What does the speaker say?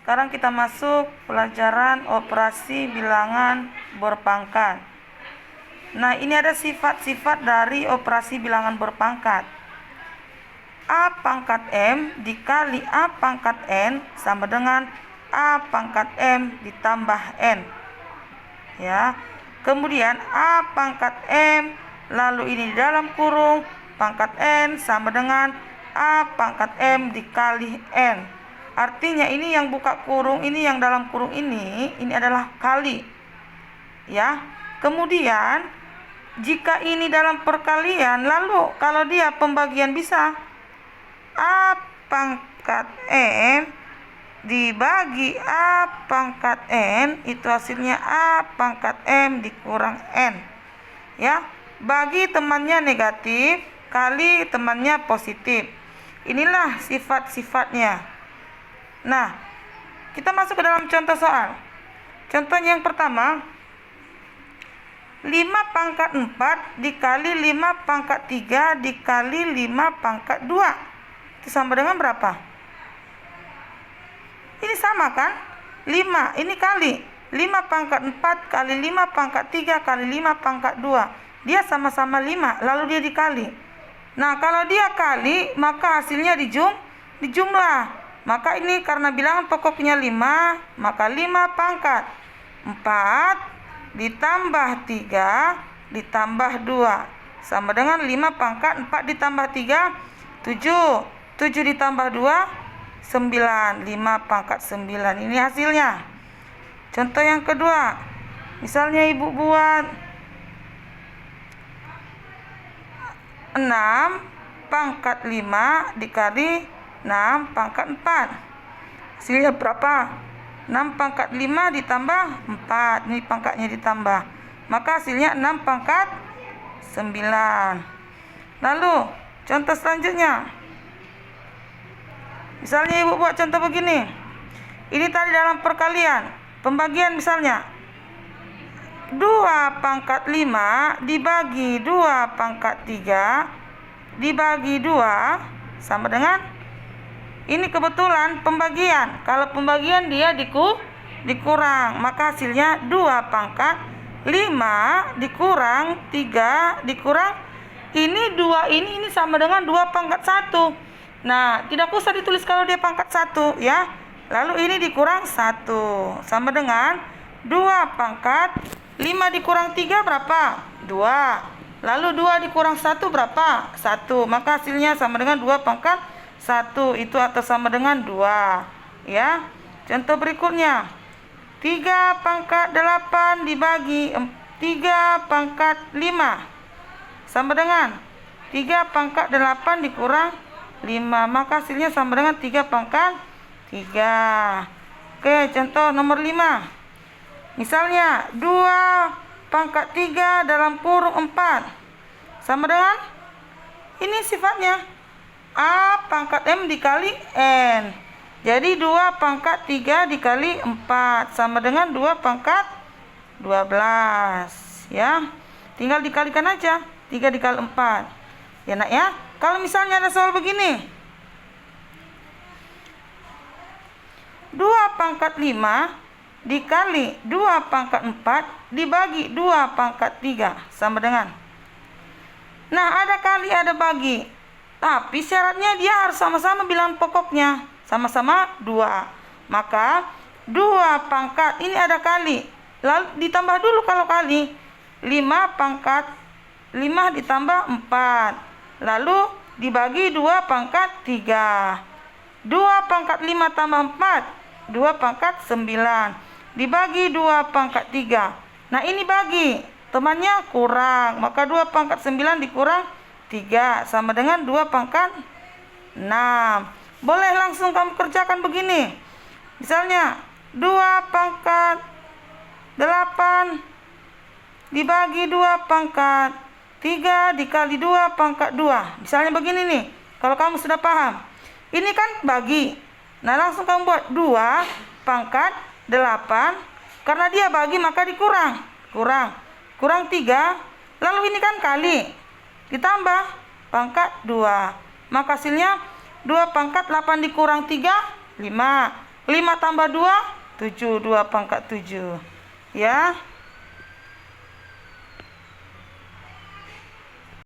Sekarang kita masuk pelajaran operasi bilangan berpangkat. Nah, ini ada sifat-sifat dari operasi bilangan berpangkat. A pangkat M dikali A pangkat N sama dengan A pangkat M ditambah N. Ya. Kemudian A pangkat M, lalu ini di dalam kurung pangkat N sama dengan A pangkat M dikali N. Artinya ini yang buka kurung, ini yang dalam kurung ini adalah kali. Ya. Kemudian jika ini dalam perkalian, lalu kalau dia pembagian bisa A pangkat M dibagi A pangkat N, itu hasilnya A pangkat M dikurang N. Ya. Bagi temannya negatif, kali temannya positif. Inilah sifat-sifatnya. Nah, kita masuk ke dalam contoh soal. Contohnya yang pertama, 5 pangkat 4 dikali 5 pangkat 3 dikali 5 pangkat 2. Itu sama dengan berapa? Ini sama kan? 5, ini kali 5 pangkat 4 kali 5 pangkat 3 kali 5 pangkat 2. Dia sama-sama 5, lalu dia dikali. Nah, kalau dia kali, maka hasilnya dijumlah. Maka ini karena bilangan pokoknya 5, maka 5 pangkat 4 ditambah 3 ditambah 2 sama dengan 5 pangkat 4 ditambah 3, 7. 7 ditambah 2, 9. 5 pangkat 9. Ini hasilnya. Contoh yang kedua. Misalnya ibu buat 6 pangkat 5 dikali 6 pangkat 4. Hasilnya berapa? 6 pangkat 5 ditambah 4. Ini pangkatnya ditambah. Maka hasilnya 6 pangkat 9. Lalu, contoh selanjutnya. Misalnya ibu buat contoh begini. Ini tadi dalam perkalian. Pembagian misalnya. 2 pangkat 5 dibagi 2 pangkat 3 dibagi 2 sama dengan, ini kebetulan pembagian. Kalau pembagian dia dikurang, maka hasilnya 2 pangkat 5 dikurang 3 dikurang ini 2 ini sama dengan 2 pangkat 1. Nah, tidak usah ditulis kalau dia pangkat 1 ya. Lalu ini dikurang 1 sama dengan 2 pangkat 5 dikurang 3 berapa? 2. Lalu 2 dikurang 1 berapa? 1. Maka hasilnya sama dengan 2 pangkat 1. Itu atau sama dengan 2. Ya. Contoh berikutnya. 3 pangkat 8 dibagi 3 pangkat 5. Sama dengan 3 pangkat 8 dikurang 5. Maka hasilnya sama dengan 3 pangkat 3. Oke, contoh nomor 5. Misalnya 2 pangkat 3 dalam kurung 4 sama dengan, ini sifatnya A pangkat M dikali N. Jadi 2 pangkat 3 dikali 4 sama dengan 2 pangkat 12. Ya, tinggal dikalikan aja. 3 dikali 4. Ya nak ya. Kalau misalnya ada soal begini, 2 pangkat 5 dikali 2 pangkat 4 dibagi 2 pangkat 3 sama dengan. Nah, ada kali ada bagi. Tapi syaratnya dia harus sama-sama bilangan pokoknya. Sama-sama 2. Maka 2 pangkat, ini ada kali. Lalu ditambah dulu kalau kali. 5 pangkat 5 ditambah 4. Lalu dibagi 2 pangkat 3. 2 pangkat 5 tambah 4. 2 pangkat 9. Dibagi 2 pangkat 3. Nah, ini bagi. Temannya kurang. Maka 2 pangkat 9 dikurang 3. Sama dengan 2 pangkat 6. Boleh langsung kamu kerjakan begini. Misalnya 2 pangkat 8 dibagi 2 pangkat 3 dikali 2 pangkat 2. Misalnya begini nih. Kalau kamu sudah paham. Ini kan bagi. Nah, langsung kamu buat 2 pangkat 8. Karena dia bagi maka dikurang. Kurang 3. Lalu ini kan kali. Ditambah pangkat 2. Maka hasilnya 2 pangkat 8 dikurang 3, 5. 5 tambah 2, 7. 2 pangkat 7. Ya.